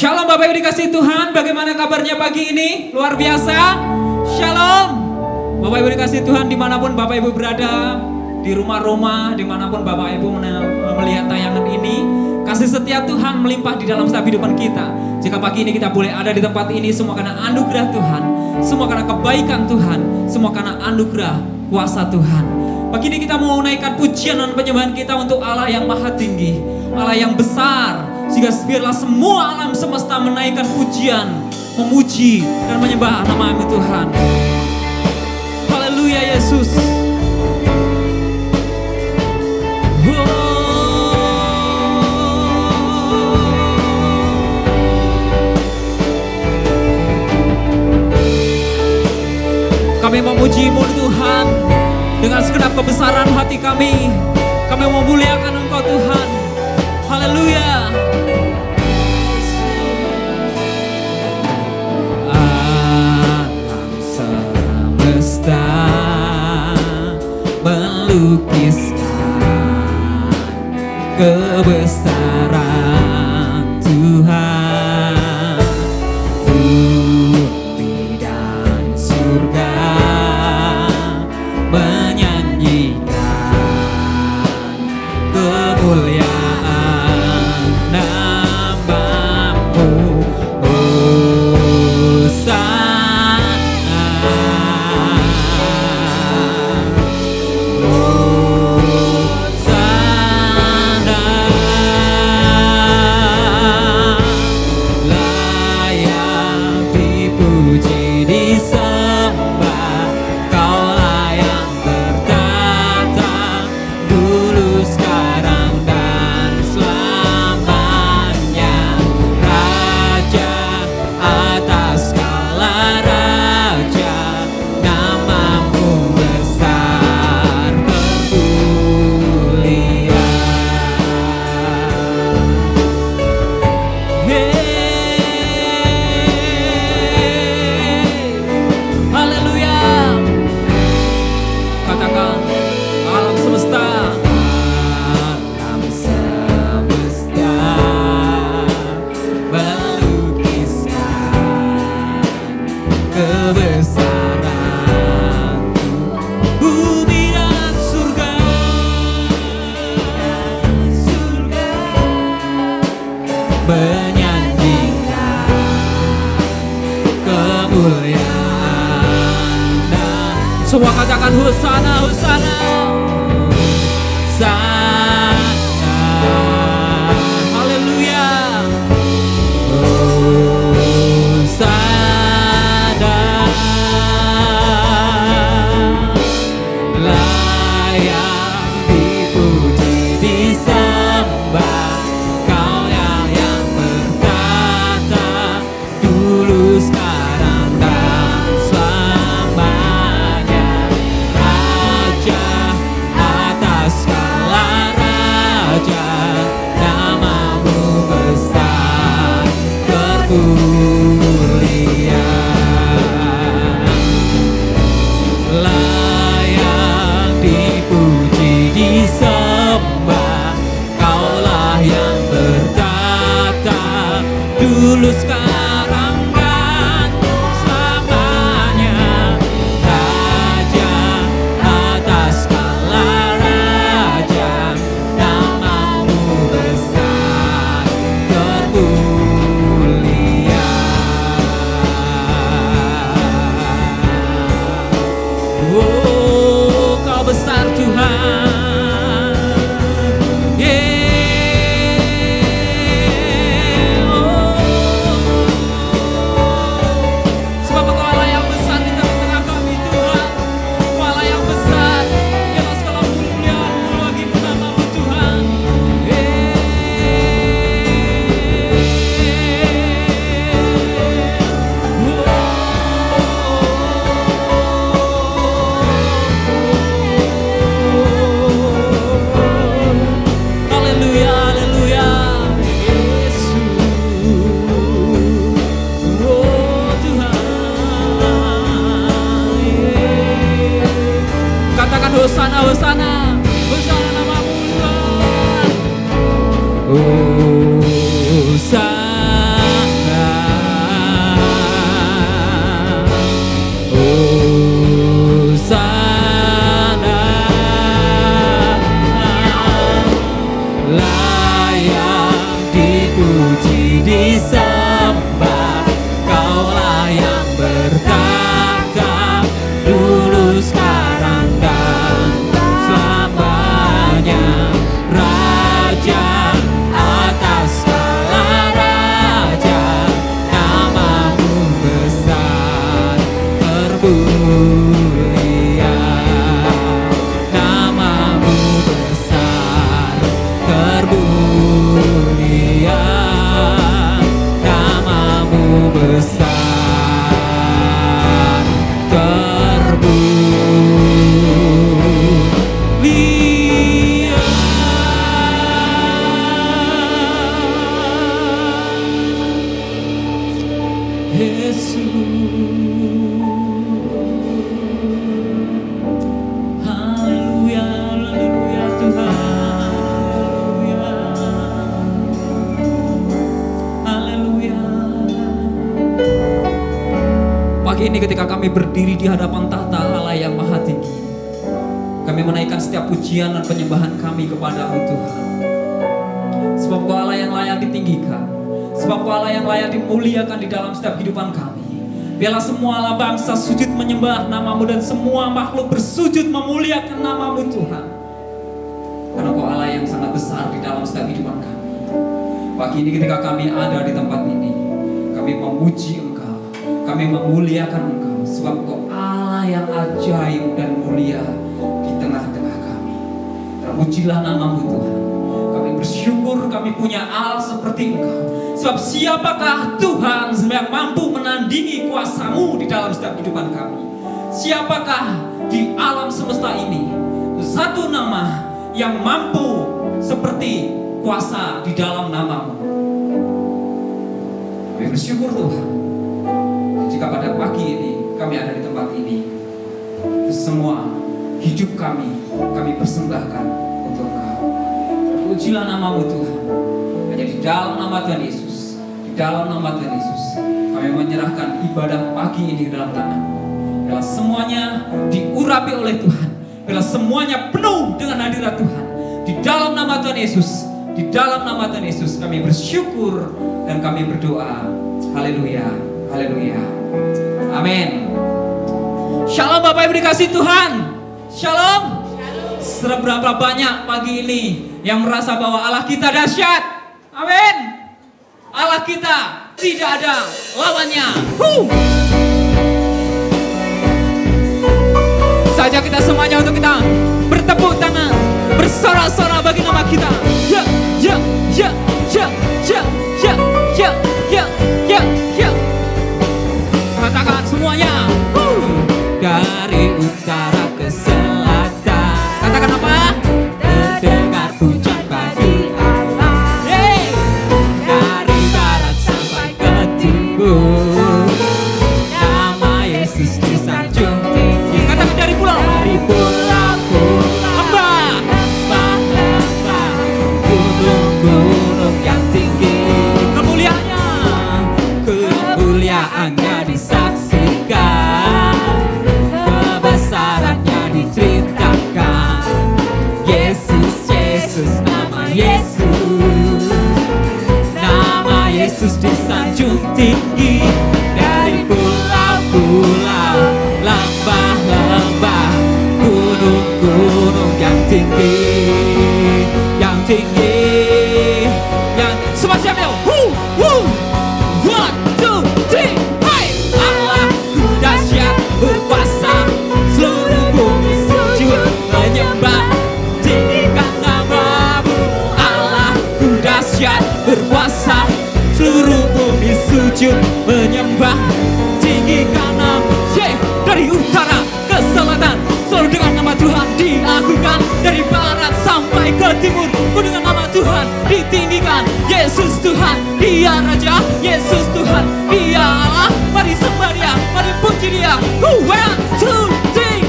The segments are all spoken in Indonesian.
Shalom Bapak Ibu dikasih Tuhan, bagaimana kabarnya pagi ini? Luar biasa. Shalom Bapak Ibu dikasih Tuhan, dimanapun Bapak Ibu berada, di rumah-rumah, dimanapun Bapak Ibu melihat tayangan ini, kasih setia Tuhan melimpah di dalam setiap kehidupan kita. Jika pagi ini kita boleh ada di tempat ini, semua karena anugerah Tuhan, semua karena kebaikan Tuhan, semua karena anugerah kuasa Tuhan. Pagi ini kita mau naikkan pujian dan penyembahan kita untuk Allah yang maha tinggi, Allah yang besar. Sehingga biarlah semua alam semesta menaikkan pujian, memuji dan menyembah nama-Mu Tuhan. Haleluya Yesus. Kami memuji-Mu Tuhan dengan segenap kebesaran hati kami. Kami memuliakan Engkau Tuhan. Haleluya. Alam semesta melukiskan kebesaran Tuhan. Bumi dan surga menyanyikan kemuliaan semua katakan Hosana, Hosana, Hosana, haleluya, Hosana, layak dipuji disembah, Kau yang bertata dulu sekarang dan selamanya. Layak dipuji disembah, Kaulah yang bertata dulu sekarang dan selamanya. Raja atas segala raja, nama-Mu besar terpulia. Oh, Kau besar Tuhan. Yeah. Oh. Pagi ini ketika kami berdiri di hadapan tahta Allah yang maha tinggi, kami menaikkan setiap pujian dan penyembahan kami kepada-Mu Tuhan. Sebab Kau Allah yang layak ditinggikan, sebab Kau Allah yang layak dimuliakan di dalam setiap kehidupan kami. Biarlah semua Allah bangsa sujud menyembah nama-Mu dan semua makhluk bersujud memuliakan nama-Mu Tuhan. Karena Kau Allah yang sangat besar di dalam setiap kehidupan kami. Pagi ini ketika kami ada di tempat ini, kami memuji Engkau, kami memuliakan Engkau, sebab Kau Allah yang ajaib dan mulia di tengah-tengah kami. Terpujilah nama-Mu Tuhan. Kami bersyukur kami punya Allah seperti Engkau. Sebab siapakah Tuhan yang mampu menandingi kuasa-Mu di dalam setiap kehidupan kami? Siapakah di alam semesta ini satu nama yang mampu seperti kuasa di dalam nama-Mu? Kami bersyukur Tuhan, jika pada pagi ini kami ada di tempat ini, semua hidup kami persembahkan untuk Engkau. Terpujilah nama-Mu Tuhan. Hanya di dalam nama Tuhan Yesus, di dalam nama Tuhan Yesus, kami menyerahkan ibadah pagi ini ke dalam tangan-Mu. Biarlah semuanya diurapi oleh Tuhan, biarlah semuanya penuh dengan hadirat Tuhan. Di dalam nama Tuhan Yesus, di dalam nama Tuhan Yesus kami bersyukur dan kami berdoa. Haleluya, haleluya, amin. Shalom Bapak Ibu dikasih Tuhan. Shalom. Seberapa banyak pagi ini yang merasa bahwa Allah kita dahsyat? Amin. Allah kita tidak ada lawannya. Saja kita semuanya untuk kita bertepuk tangan, bersorak-sorak bagi nama kita. Ya, ya, ya, ya, ya, ya, ya, ya, ya, ya. Katakan semuanya. Dari utara ke selatan. Katakan apa? Terdengar pujian bagi Allah. Hey! Dari barat sampai ke timur, nama Yesus disanjung tinggi. Katakan dari pulau. Dari pulau-pulau, lembah-lembah, gunung-gunung yang tinggi. Kemuliaannya disaksikan, kebesarannya diceritakan. Yesus, Yesus, nama Yesus, nama Yesus disanjung tinggi. Dari pulau-pulau, lembah-lembah, gunung-gunung yang tinggi, yang tinggi, yang semua siap ya. One, two, three, hey! Allahku dahsyat berkuasa, seluruh bumi sujud menyembah, tinggikan nama-Mu. Allahku dahsyat berkuasa, seluruh bumi sujud menyembah, tinggikan nama-Mu. Dari utara ke selatan, selalu dengan nama Tuhan diagungkan. Dari barat sampai ke timur, dengan nama Tuhan ditinggikan. Yesus Tuhan, Dia Raja. Yesus Tuhan, Dia Allah. Mari sembah Dia, mari puji Dia. One, two, three,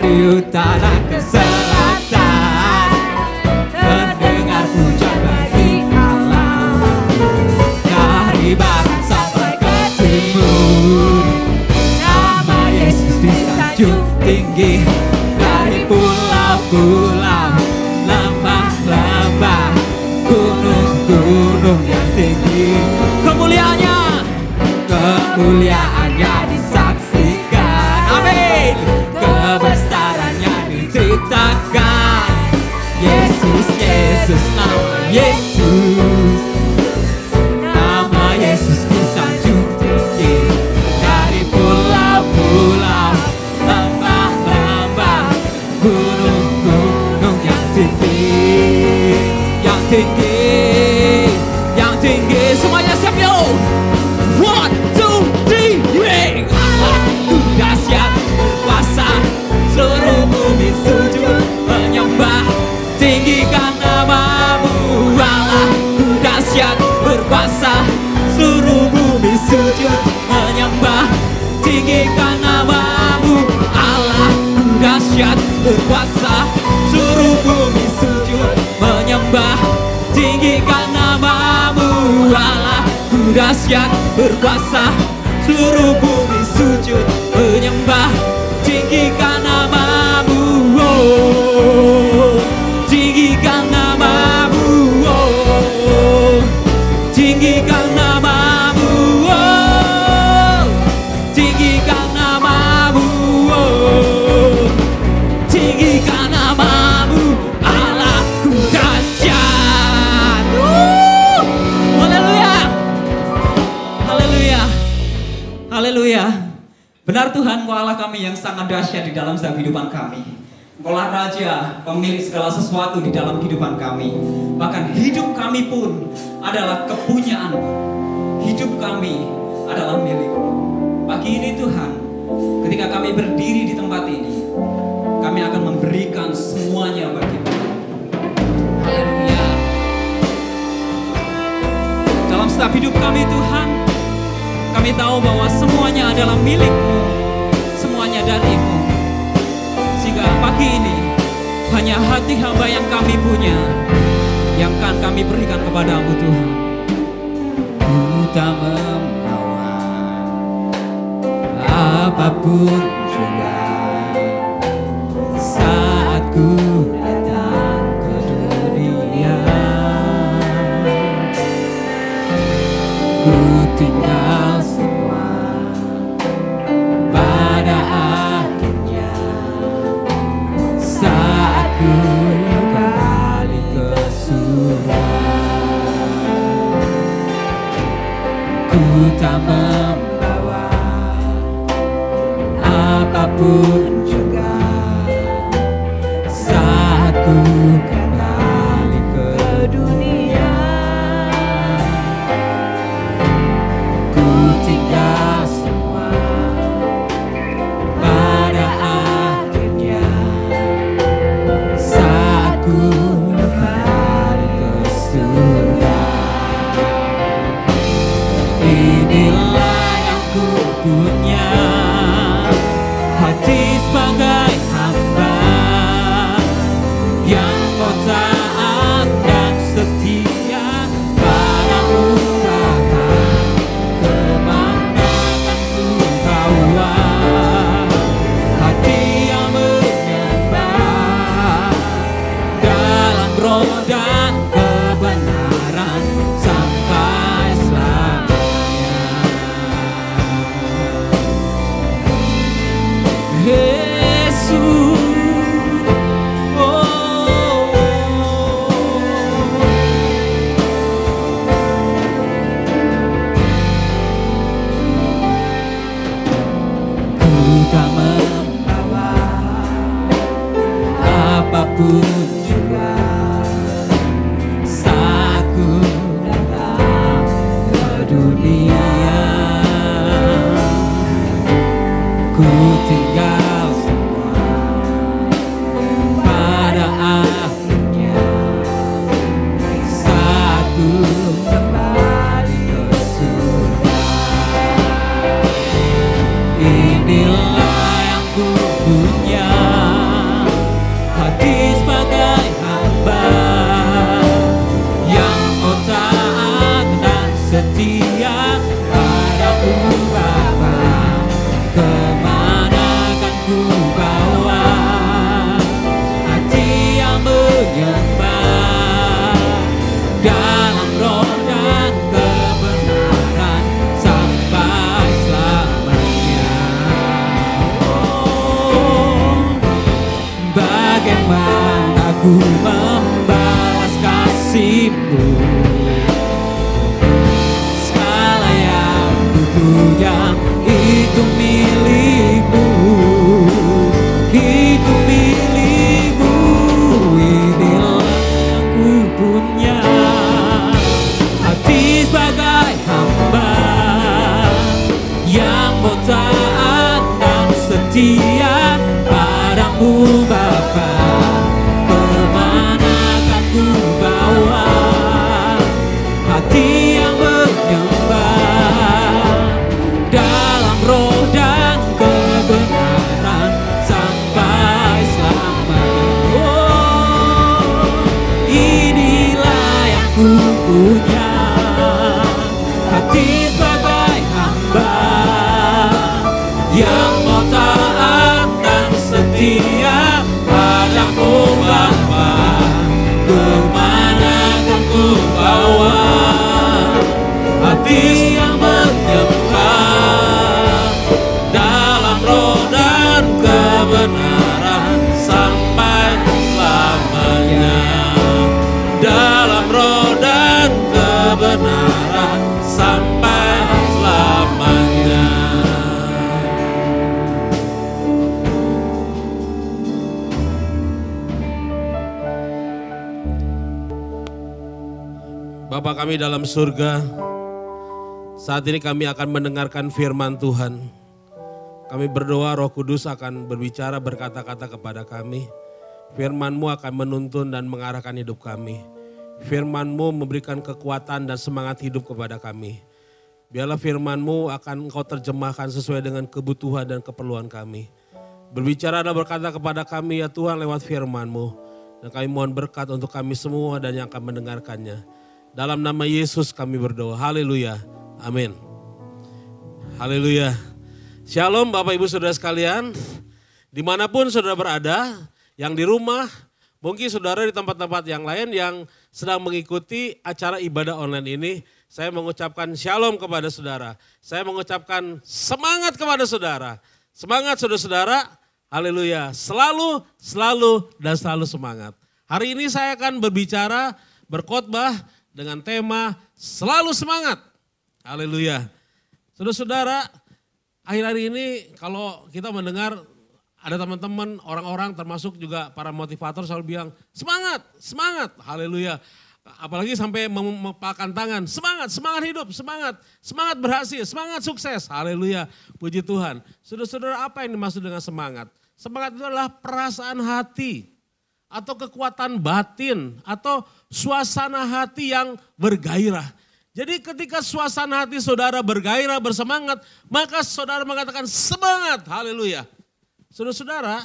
Dari utara ke selatan, terdengar pujian bagi Allah. Dari barat sampai ke timur, nama Yesus disanjung tinggi. Dari pulau-pulau, lembah-lembah, gunung-gunung yang tinggi. Kemuliaannya disaksikan. Amin. Kebesarannya diceritakan. Yesus, Yesus, nama Yesus, nama Yesus disanjung tinggi. Dari pulau-pulau, lembah-lembah, gunung-gunung yang tinggi, yang tinggi, yang tinggi. Semuanya siap yo. One, two, three, ring. Allahku dahsyat berkuasa, seluruh bumi sujud menyembah, tinggikan nama-Mu. Allahku dahsyat berkuasa, seluruh bumi sujud menyembah, tinggikan nama-Mu. Allahku dahsyat berkuasa, seluruh bumi sujud menyembah, tinggikan nama-Mu. Allahku dahsyat berkuasa, seluruh bumi sujud menyembah, tinggikan namamu, oh, tinggikan namamu, oh, tinggikan namamu, oh, tinggikan namamu, oh, tinggikan namamu, Allahku dahsyat. Haleluya, haleluya, haleluya. Benar Tuhan, Engkau Allah kami yang sangat dahsyat di dalam setiap kehidupan kami. Engkaulah Raja, pemilik segala sesuatu di dalam kehidupan kami. Bahkan hidup kami pun adalah kepunyaan. Hidup kami adalah milik-Mu. Pagi ini Tuhan, ketika kami berdiri di tempat ini, kami akan memberikan semuanya bagi-Mu. Haleluya. Dalam setiap hidup kami Tuhan, kami tahu bahwa semuanya adalah milik-Mu, semuanya dari-Mu. Sehingga pagi ini hanya hati hamba yang kami punya, yang akan kami berikan kepada-Mu Tuhan. Ku tak membawa apapun juga saat ku datang ke dunia. Ku tinggal semua pada akhirnya saat ku kembali ke surga. Ku tak membawa apapun juga saat ku kembali ke dunia. Ku tinggal semua pada akhirnya saat ku kembali ke surga. Inilah yang ku punya, hati sebagai hamba yang Kau taat dan setia padamu Bapa. Kemana kan ku bawa hati yang menyembah dalam roh dan kebenaran sampai selamanya. Yesus, ku tak membawa apapun juga saat ku datang ke dunia. Ku tinggal semua pada akhirnya saat ku kembali ke surga. Inilah yang ku punya, hati sebagai hamba yang Kau taat dan setia padamu Bapa. Kemana kan ku bawa hati yang menyembah dalam roh dan kebenaran sampai selamanya. Oh, bagaimana ku membalas kasih-Mu, segala yang ku punya itu milik-Mu, itu milik-Mu. Inilah yang ku punya, hati sebagai hamba yang mau taat dan setia padamu Bapa. Kemana kan ku bawa Bapa kami dalam surga, saat ini kami akan mendengarkan firman Tuhan. Kami berdoa Roh Kudus akan berbicara berkata-kata kepada kami. Firman-Mu akan menuntun dan mengarahkan hidup kami. Firman-Mu memberikan kekuatan dan semangat hidup kepada kami. Biarlah firman-Mu akan Engkau terjemahkan sesuai dengan kebutuhan dan keperluan kami. Berbicara dan berkata kepada kami ya Tuhan lewat firman-Mu. Dan kami mohon berkat untuk kami semua dan yang akan mendengarkannya. Dalam nama Yesus kami berdoa. Haleluya. Amin. Haleluya. Shalom Bapak Ibu Saudara sekalian. Dimanapun saudara berada, yang di rumah, mungkin saudara di tempat-tempat yang lain yang sedang mengikuti acara ibadah online ini, saya mengucapkan shalom kepada saudara. Saya mengucapkan semangat kepada saudara. Semangat saudara-saudara, haleluya. Selalu, dan selalu semangat. Hari ini saya akan berbicara, berkhotbah dengan tema selalu semangat. Haleluya. Saudara-saudara, akhir-akhir ini kalau kita mendengar ada teman-teman, orang-orang termasuk juga para motivator selalu bilang semangat, semangat, haleluya. Apalagi sampai mempalkan tangan, semangat, semangat hidup, semangat, semangat berhasil, semangat sukses, haleluya. Puji Tuhan. Saudara-saudara, apa yang dimaksud dengan semangat? Semangat itu adalah perasaan hati atau kekuatan batin atau suasana hati yang bergairah. Jadi ketika suasana hati saudara bergairah, bersemangat, maka saudara mengatakan semangat, haleluya. Saudara-saudara,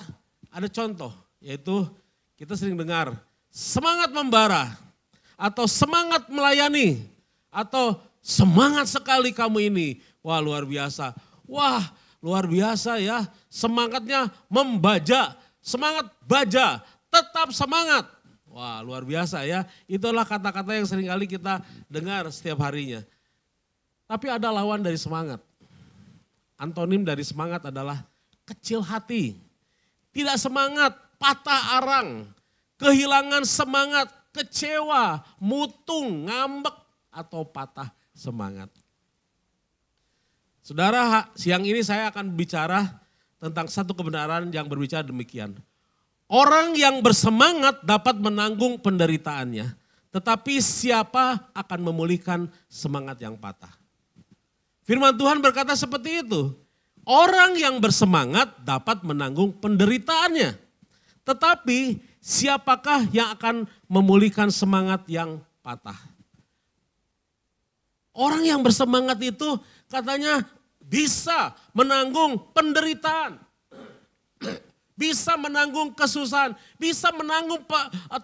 ada contoh, yaitu kita sering dengar semangat membara, atau semangat melayani, atau semangat sekali kamu ini. Wah luar biasa, wah luar biasa ya, semangatnya membaja, semangat baja, tetap semangat. Wah luar biasa ya, itulah kata-kata yang seringkali kita dengar setiap harinya. Tapi ada lawan dari semangat, antonim dari semangat adalah kecil hati, tidak semangat, patah arang, kehilangan semangat, kecewa, mutung, ngambek, atau patah semangat. Saudara, siang ini saya akan bicara tentang satu kebenaran yang berbicara demikian. Orang yang bersemangat dapat menanggung penderitaannya, tetapi siapa akan memulihkan semangat yang patah? Firman Tuhan berkata seperti itu. Orang yang bersemangat dapat menanggung penderitaannya. Tetapi siapakah yang akan memulihkan semangat yang patah? Orang yang bersemangat itu katanya bisa menanggung penderitaan. Bisa menanggung kesusahan. Bisa menanggung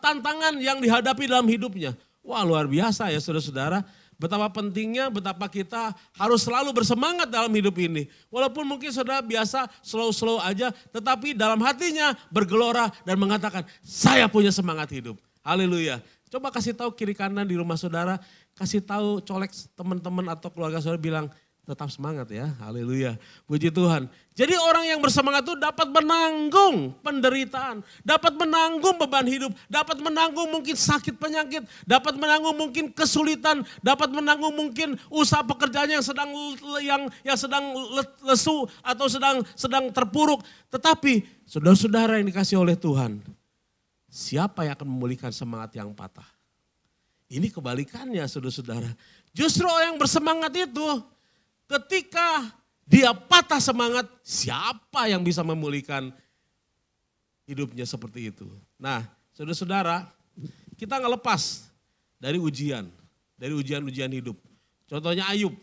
tantangan yang dihadapi dalam hidupnya. Wah luar biasa ya saudara-saudara. Betapa pentingnya, betapa kita harus selalu bersemangat dalam hidup ini. Walaupun mungkin saudara biasa slow-slow aja, tetapi dalam hatinya bergelora dan mengatakan, saya punya semangat hidup. Haleluya. Coba kasih tahu kiri kanan di rumah saudara, kasih tahu colek teman-teman atau keluarga saudara bilang, tetap semangat ya, haleluya, puji Tuhan. Jadi orang yang bersemangat itu dapat menanggung penderitaan, dapat menanggung beban hidup, dapat menanggung mungkin sakit penyakit, dapat menanggung mungkin kesulitan, dapat menanggung mungkin usaha pekerjaannya yang sedang lesu atau sedang terpuruk. Tetapi saudara-saudara yang dikasih oleh Tuhan, siapa yang akan memulihkan semangat yang patah? Ini kebalikannya saudara-saudara. Justru orang yang bersemangat itu, ketika dia patah semangat, siapa yang bisa memulihkan hidupnya seperti itu? Nah, saudara-saudara, kita nggak lepas dari ujian hidup. Contohnya Ayub.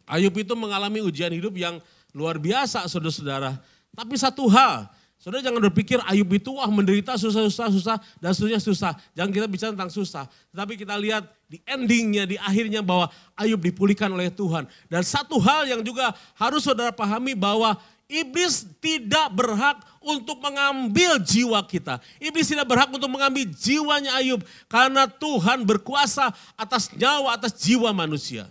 Ayub itu mengalami ujian hidup yang luar biasa, saudara-saudara. Tapi satu hal, saudara jangan berpikir Ayub itu wah menderita susah dan seterusnya susah. Jangan kita bicara tentang susah. Tetapi kita lihat di endingnya, di akhirnya bahwa Ayub dipulihkan oleh Tuhan. Dan satu hal yang juga harus saudara pahami bahwa iblis tidak berhak untuk mengambil jiwa kita. Iblis tidak berhak untuk mengambil jiwanya Ayub. Karena Tuhan berkuasa atas nyawa, atas jiwa manusia.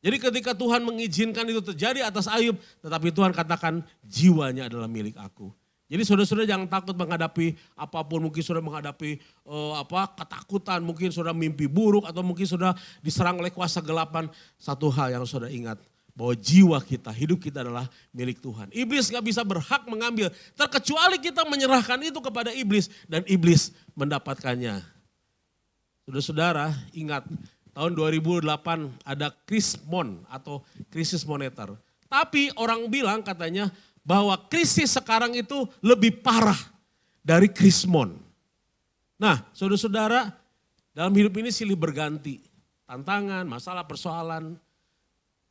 Jadi ketika Tuhan mengizinkan itu terjadi atas Ayub, tetapi Tuhan katakan jiwanya adalah milik aku. Jadi saudara-saudara jangan takut menghadapi apapun, mungkin saudara menghadapi ketakutan, mungkin saudara mimpi buruk atau mungkin saudara diserang oleh kuasa gelapan. Satu hal yang saudara ingat, bahwa jiwa kita, hidup kita adalah milik Tuhan. Iblis gak bisa berhak mengambil, terkecuali kita menyerahkan itu kepada iblis dan iblis mendapatkannya. Saudara-saudara ingat tahun 2008 ada krismon atau krisis moneter. Tapi orang bilang katanya bahwa krisis sekarang itu lebih parah dari krismon. Nah saudara-saudara dalam hidup ini silih berganti. Tantangan, masalah, persoalan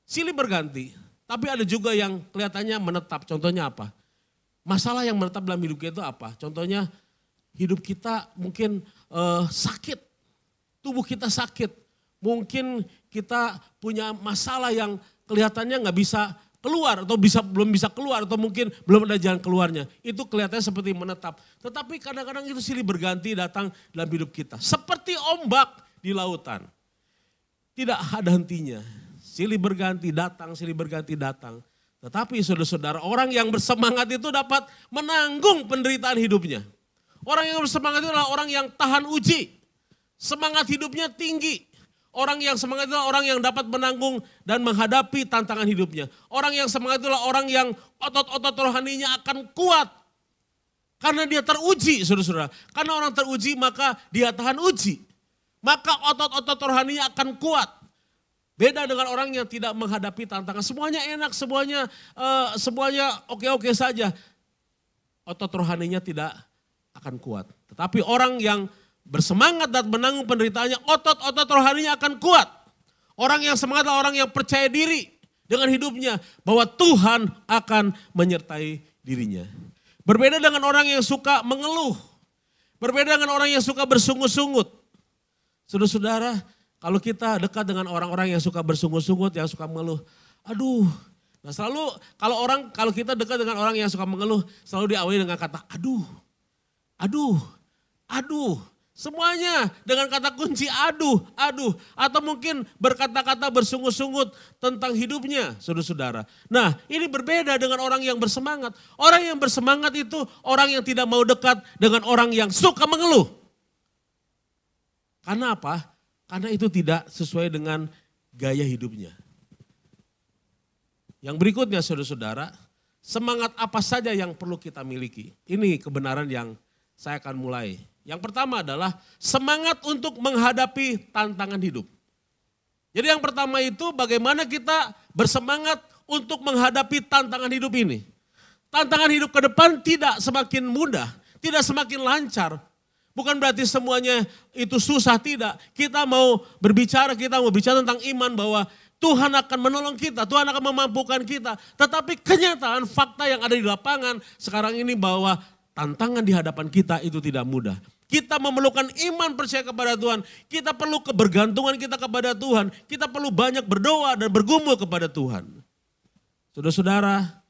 silih berganti. Tapi ada juga yang kelihatannya menetap. Contohnya apa? Masalah yang menetap dalam hidup kita itu apa? Contohnya hidup kita mungkin sakit. Tubuh kita sakit. Mungkin kita punya masalah yang kelihatannya nggak bisa keluar atau belum bisa keluar atau mungkin belum ada jalan keluarnya. Itu kelihatannya seperti menetap. Tetapi kadang-kadang itu silih berganti datang dalam hidup kita. Seperti ombak di lautan. Tidak ada hentinya. Silih berganti datang, silih berganti datang. Tetapi saudara-saudara, orang yang bersemangat itu dapat menanggung penderitaan hidupnya. Orang yang bersemangat itu adalah orang yang tahan uji. Semangat hidupnya tinggi. Orang yang semangat itu adalah orang yang dapat menanggung dan menghadapi tantangan hidupnya. Orang yang semangat itu adalah orang yang otot-otot rohaninya akan kuat. Karena dia teruji, saudara-saudara. Karena orang teruji maka dia tahan uji. Maka otot-otot rohaninya akan kuat. Beda dengan orang yang tidak menghadapi tantangan. Semuanya enak, semuanya oke-oke saja. Otot rohaninya tidak akan kuat. Tetapi orang yang bersemangat dan menanggung penderitaannya, otot-otot rohaninya akan kuat. Orang yang semangat adalah orang yang percaya diri dengan hidupnya. Bahwa Tuhan akan menyertai dirinya. Berbeda dengan orang yang suka mengeluh. Berbeda dengan orang yang suka bersungut-sungut. Saudara-saudara, kalau kita dekat dengan orang-orang yang suka bersungut-sungut, yang suka mengeluh, aduh. Nah selalu kalau kita dekat dengan orang yang suka mengeluh, selalu diawali dengan kata aduh, aduh, aduh. Semuanya dengan kata kunci aduh, aduh. Atau mungkin berkata-kata bersungut-sungut tentang hidupnya, saudara-saudara. Nah ini berbeda dengan orang yang bersemangat. Orang yang bersemangat itu orang yang tidak mau dekat dengan orang yang suka mengeluh. Karena apa? Karena itu tidak sesuai dengan gaya hidupnya. Yang berikutnya saudara-saudara, semangat apa saja yang perlu kita miliki. Ini kebenaran yang saya akan mulai. Yang pertama adalah semangat untuk menghadapi tantangan hidup. Jadi yang pertama itu bagaimana kita bersemangat untuk menghadapi tantangan hidup ini. Tantangan hidup ke depan tidak semakin mudah, tidak semakin lancar. Bukan berarti semuanya itu susah, tidak. Kita mau berbicara tentang iman bahwa Tuhan akan menolong kita, Tuhan akan memampukan kita. Tetapi kenyataan fakta yang ada di lapangan sekarang ini bahwa tantangan di hadapan kita itu tidak mudah. Kita memerlukan iman percaya kepada Tuhan. Kita perlu kebergantungan kita kepada Tuhan. Kita perlu banyak berdoa dan bergumul kepada Tuhan. Saudara-saudara,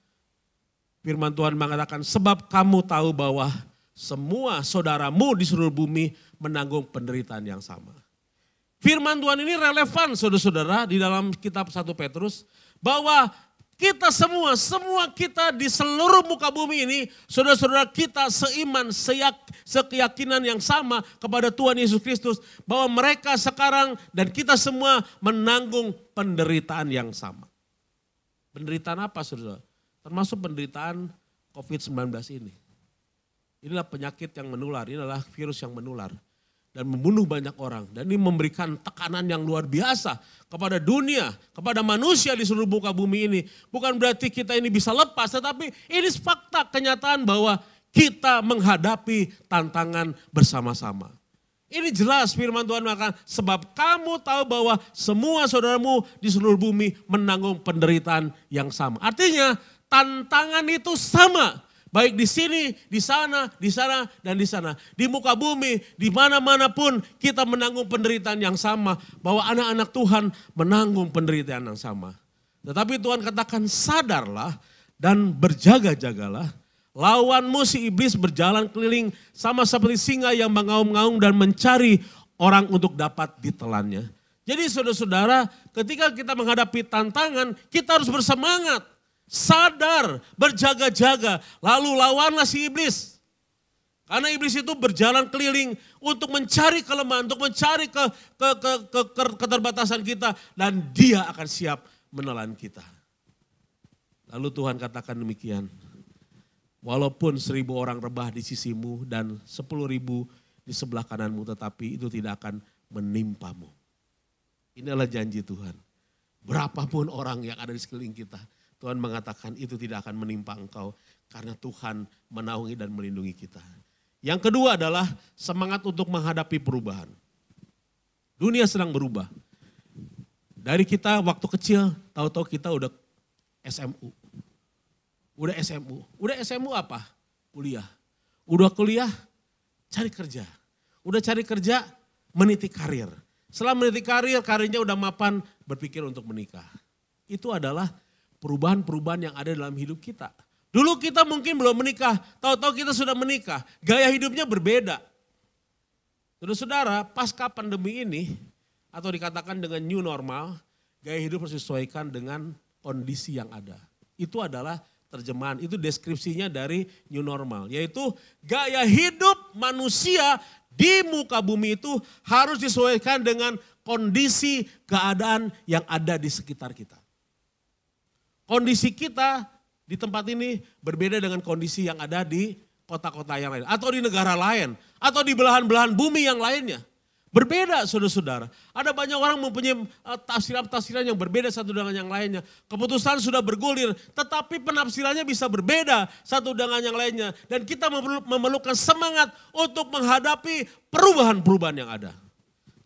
firman Tuhan mengatakan sebab kamu tahu bahwa semua saudaramu di seluruh bumi menanggung penderitaan yang sama. Firman Tuhan ini relevan saudara-saudara di dalam kitab 1 Petrus. Bahwa kita semua kita di seluruh muka bumi ini, saudara-saudara kita seiman, sekeyakinan yang sama kepada Tuhan Yesus Kristus. Bahwa mereka sekarang dan kita semua menanggung penderitaan yang sama. Penderitaan apa saudara? Termasuk penderitaan COVID-19 ini. Inilah penyakit yang menular, inilah virus yang menular. Dan membunuh banyak orang. Dan ini memberikan tekanan yang luar biasa kepada dunia, kepada manusia di seluruh muka bumi ini. Bukan berarti kita ini bisa lepas, tetapi ini fakta kenyataan bahwa kita menghadapi tantangan bersama-sama. Ini jelas firman Tuhan mengatakan, sebab kamu tahu bahwa semua saudaramu di seluruh bumi menanggung penderitaan yang sama. Artinya tantangan itu sama. Baik di sini, di sana, dan di sana. Di muka bumi, di mana-mana pun kita menanggung penderitaan yang sama. Bahwa anak-anak Tuhan menanggung penderitaan yang sama. Tetapi Tuhan katakan sadarlah dan berjaga-jagalah. Lawanmu si iblis berjalan keliling sama seperti singa yang mengaum-ngaum dan mencari orang untuk dapat ditelannya. Jadi saudara-saudara ketika kita menghadapi tantangan kita harus bersemangat. Sadar, berjaga-jaga, lalu lawanlah si iblis. Karena iblis itu berjalan keliling untuk mencari kelemahan, untuk mencari keterbatasan kita. Dan dia akan siap menelan kita. Lalu Tuhan katakan demikian. Walaupun 1000 orang rebah di sisimu dan 10.000 di sebelah kananmu, tetapi itu tidak akan menimpamu. Inilah janji Tuhan. Berapapun orang yang ada di sekeliling kita, Tuhan mengatakan itu tidak akan menimpa engkau karena Tuhan menaungi dan melindungi kita. Yang kedua adalah semangat untuk menghadapi perubahan. Dunia sedang berubah. Dari kita waktu kecil, tahu-tahu kita udah SMU. Udah SMU apa? Kuliah. Udah kuliah, cari kerja. Udah cari kerja, meniti karir. Setelah meniti karir, karirnya udah mapan, berpikir untuk menikah. Itu adalah perubahan-perubahan yang ada dalam hidup kita. Dulu kita mungkin belum menikah, tahu-tahu kita sudah menikah. Gaya hidupnya berbeda. Saudara-saudara, pasca pandemi ini, atau dikatakan dengan new normal, gaya hidup harus disesuaikan dengan kondisi yang ada. Itu adalah terjemahan, itu deskripsinya dari new normal. Yaitu gaya hidup manusia di muka bumi itu harus disesuaikan dengan kondisi keadaan yang ada di sekitar kita. Kondisi kita di tempat ini berbeda dengan kondisi yang ada di kota-kota yang lain. Atau di negara lain. Atau di belahan-belahan bumi yang lainnya. Berbeda saudara-saudara. Ada banyak orang mempunyai tafsiran-tafsiran yang berbeda satu dengan yang lainnya. Keputusan sudah bergulir. Tetapi penafsirannya bisa berbeda satu dengan yang lainnya. Dan kita memerlukan semangat untuk menghadapi perubahan-perubahan yang ada.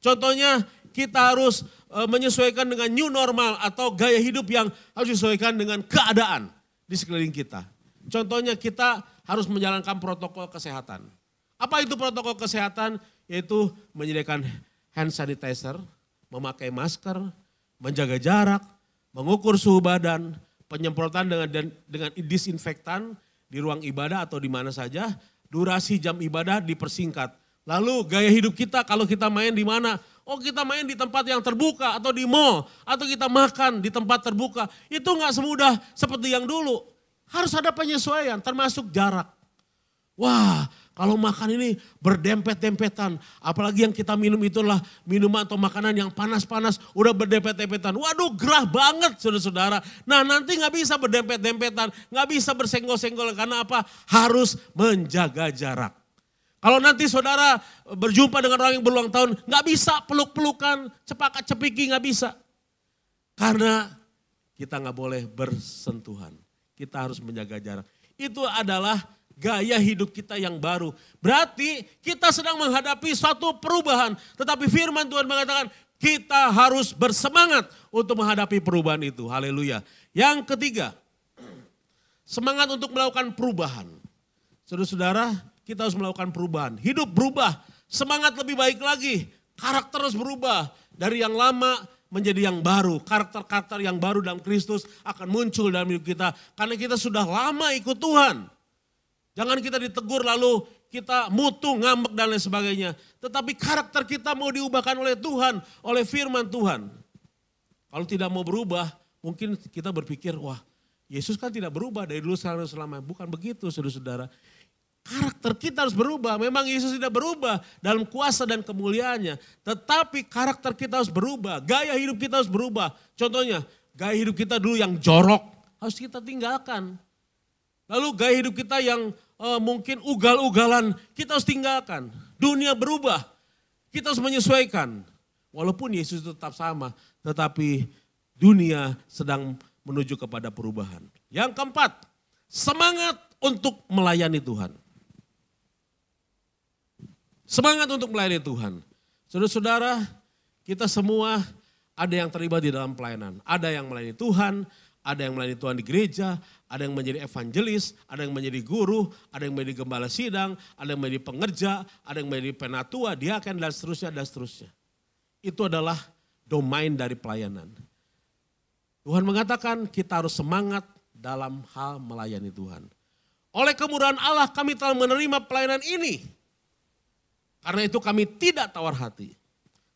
Contohnya kita harus menyesuaikan dengan new normal atau gaya hidup yang harus disesuaikan dengan keadaan di sekeliling kita. Contohnya kita harus menjalankan protokol kesehatan. Apa itu protokol kesehatan? Yaitu menyediakan hand sanitizer, memakai masker, menjaga jarak, mengukur suhu badan, penyemprotan dengan disinfektan di ruang ibadah atau di mana saja, durasi jam ibadah dipersingkat. Lalu gaya hidup kita kalau kita main di mana? Oh kita main di tempat yang terbuka atau di mall atau kita makan di tempat terbuka. Itu nggak semudah seperti yang dulu. Harus ada penyesuaian termasuk jarak. Wah kalau makan ini berdempet-dempetan. Apalagi yang kita minum itulah minuman atau makanan yang panas-panas. Udah berdempet-dempetan. Waduh gerah banget saudara-saudara. Nah nanti gak bisa berdempet-dempetan. Gak bisa bersenggol-senggol. Karena apa? Harus menjaga jarak. Kalau nanti saudara berjumpa dengan orang yang berulang tahun. Gak bisa peluk-pelukan, cepakat-cepiki gak bisa. Karena kita gak boleh bersentuhan. Kita harus menjaga jarak. Itu adalah gaya hidup kita yang baru. Berarti kita sedang menghadapi suatu perubahan. Tetapi firman Tuhan mengatakan kita harus bersemangat untuk menghadapi perubahan itu. Haleluya. Yang ketiga, semangat untuk melakukan perubahan. Saudara-saudara, kita harus melakukan perubahan. Hidup berubah, semangat lebih baik lagi. Karakter harus berubah. Dari yang lama menjadi yang baru. Karakter-karakter yang baru dalam Kristus akan muncul dalam hidup kita. Karena kita sudah lama ikut Tuhan. Jangan kita ditegur lalu kita mutu, ngambek dan lain sebagainya. Tetapi karakter kita mau diubahkan oleh Tuhan, oleh firman Tuhan. Kalau tidak mau berubah, mungkin kita berpikir, wah Yesus kan tidak berubah dari dulu sekarang selama. Bukan begitu saudara-saudara. Karakter kita harus berubah. Memang Yesus tidak berubah dalam kuasa dan kemuliaannya. Tetapi karakter kita harus berubah. Gaya hidup kita harus berubah. Contohnya, gaya hidup kita dulu yang jorok harus kita tinggalkan. Lalu gaya hidup kita yang mungkin ugal-ugalan, kita harus tinggalkan. Dunia berubah, kita harus menyesuaikan. Walaupun Yesus tetap sama, tetapi dunia sedang menuju kepada perubahan. Yang keempat, semangat untuk melayani Tuhan. Semangat untuk melayani Tuhan. Saudara-saudara, kita semua ada yang terlibat di dalam pelayanan. Ada yang melayani Tuhan, ada yang melayani Tuhan di gereja, ada yang menjadi evangelis, ada yang menjadi guru, ada yang menjadi gembala sidang, ada yang menjadi pengerja, ada yang menjadi penatua, diaken dan seterusnya dan seterusnya. Itu adalah domain dari pelayanan. Tuhan mengatakan kita harus semangat dalam hal melayani Tuhan. Oleh kemurahan Allah kami telah menerima pelayanan ini. Karena itu kami tidak tawar hati.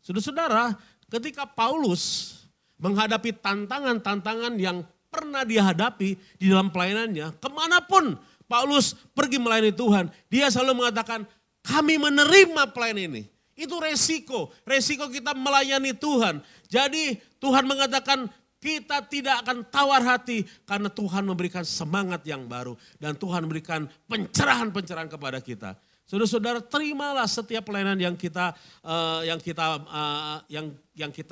Saudara-saudara, ketika Paulus menghadapi tantangan-tantangan yang pernah dia hadapi di dalam pelayanannya, kemanapun Paulus pergi melayani Tuhan, dia selalu mengatakan, kami menerima pelayanan ini. Itu resiko kita melayani Tuhan. Jadi Tuhan mengatakan kita tidak akan tawar hati karena Tuhan memberikan semangat yang baru dan Tuhan memberikan pencerahan-pencerahan kepada kita. Saudara-saudara, terimalah setiap pelayanan yang kita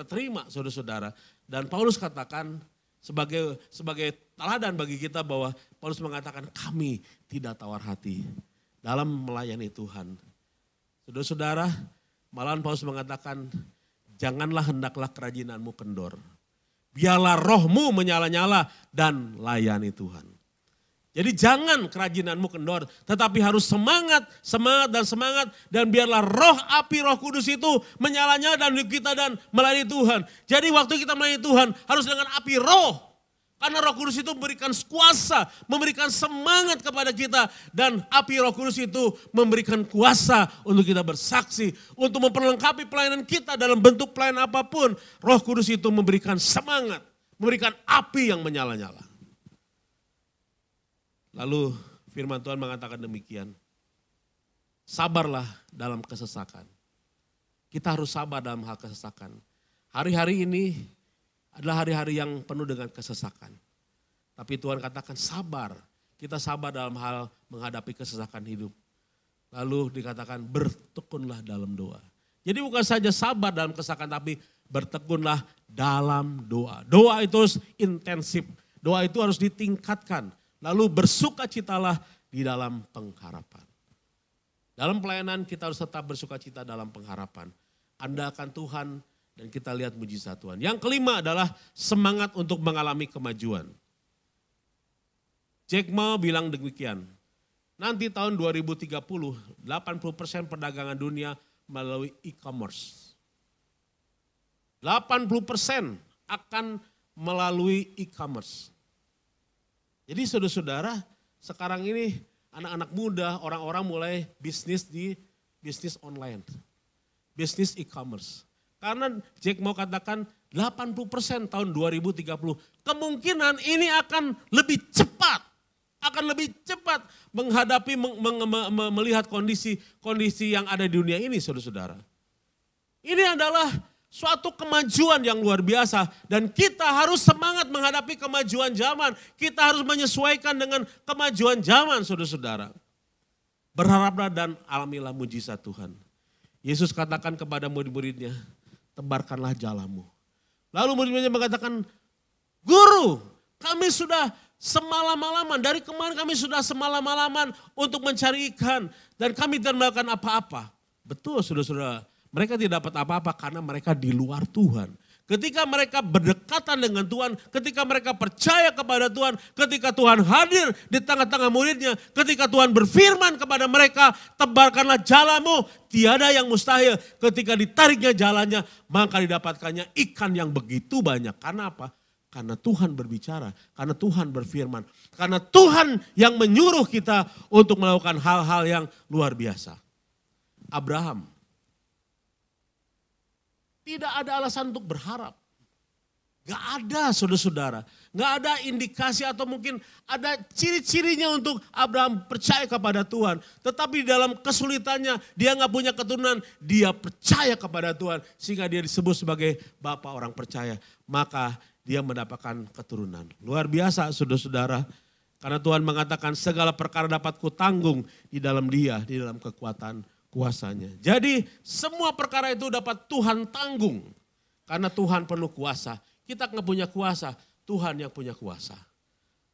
terima, saudara-saudara. Dan Paulus katakan sebagai teladan bagi kita bahwa Paulus mengatakan kami tidak tawar hati dalam melayani Tuhan. Saudara-saudara, malahan Paulus mengatakan janganlah hendaklah kerajinanmu kendor. Biarlah rohmu menyala-nyala dan layani Tuhan. Jadi jangan kerajinanmu kendor, tetapi harus semangat dan biarlah api Roh Kudus itu menyala-nyala dalam hidup kita dan melayani Tuhan. Jadi waktu kita melayani Tuhan harus dengan api Roh. Karena Roh Kudus itu memberikan kuasa, memberikan semangat kepada kita. Dan api Roh Kudus itu memberikan kuasa untuk kita bersaksi. Untuk memperlengkapi pelayanan kita dalam bentuk pelayanan apapun. Roh Kudus itu memberikan semangat, memberikan api yang menyala-nyala. Lalu firman Tuhan mengatakan demikian. Sabarlah dalam kesesakan. Kita harus sabar dalam hal kesesakan. Hari-hari ini adalah hari-hari yang penuh dengan kesesakan. Tapi Tuhan katakan sabar. Kita sabar dalam hal menghadapi kesesakan hidup. Lalu dikatakan bertekunlah dalam doa. Jadi bukan saja sabar dalam kesesakan, tapi bertekunlah dalam doa. Doa itu harus intensif. Doa itu harus ditingkatkan. Lalu bersukacitalah di dalam pengharapan. Dalam pelayanan kita harus tetap bersukacita dalam pengharapan. Andalkan Tuhan dan kita lihat mujizat Tuhan. Yang kelima adalah semangat untuk mengalami kemajuan. Jack Ma bilang demikian. Nanti tahun 2030, 80% perdagangan dunia melalui e-commerce. 80% akan melalui e-commerce. Jadi saudara-saudara, sekarang ini anak-anak muda, orang-orang mulai bisnis di bisnis online. Bisnis e-commerce. Karena Jack mau katakan 80% tahun 2030. Kemungkinan ini akan lebih cepat. Akan lebih cepat menghadapi, melihat kondisi yang ada di dunia ini saudara-saudara. Ini adalah suatu kemajuan yang luar biasa dan kita harus semangat menghadapi kemajuan zaman. Kita harus menyesuaikan dengan kemajuan zaman saudara-saudara. Berharaplah dan alamilah mujizat Tuhan. Yesus katakan kepada murid-muridnya, tebarkanlah jalamu. Lalu murid-muridnya mengatakan, Guru, kami sudah semalam-malaman, dari kemarin kami sudah semalam-malaman untuk mencari ikan dan kami tidak melakukan apa-apa. Betul saudara-saudara. Mereka tidak dapat apa-apa karena mereka di luar Tuhan. Ketika mereka berdekatan dengan Tuhan, ketika mereka percaya kepada Tuhan, ketika Tuhan hadir di tengah-tengah muridnya, ketika Tuhan berfirman kepada mereka, tebarkanlah jalamu, tiada yang mustahil. Ketika ditariknya jalannya, maka didapatkannya ikan yang begitu banyak. Karena apa? Karena Tuhan berbicara, karena Tuhan berfirman, karena Tuhan yang menyuruh kita untuk melakukan hal-hal yang luar biasa. Abraham. Tidak ada alasan untuk berharap. Gak ada saudara-saudara. Gak ada indikasi atau mungkin ada ciri-cirinya untuk Abraham percaya kepada Tuhan. Tetapi dalam kesulitannya dia gak punya keturunan. Dia percaya kepada Tuhan. Sehingga dia disebut sebagai Bapa orang percaya. Maka dia mendapatkan keturunan. Luar biasa saudara-saudara. Karena Tuhan mengatakan segala perkara dapat kutanggung di dalam dia. Di dalam kekuatan kuasanya. Jadi semua perkara itu dapat Tuhan tanggung. Karena Tuhan penuh kuasa. Kita nggak punya kuasa, Tuhan yang punya kuasa.